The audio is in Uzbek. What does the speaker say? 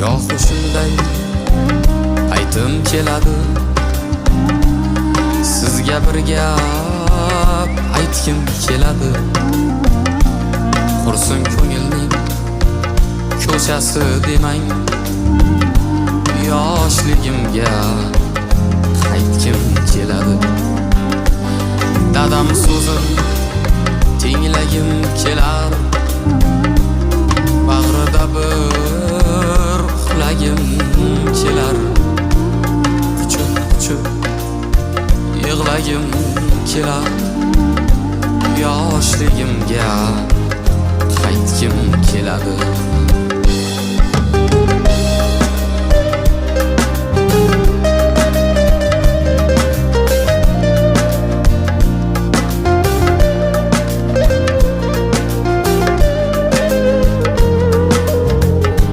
Gohi shunday aytim keladi, sizga bir gap aytgim keladi. Qursin ko'ngilning ko'chasi demang, yoshligimga qaytgim keladi. Dadam so'zin tinglagim kelar, bag'rida bir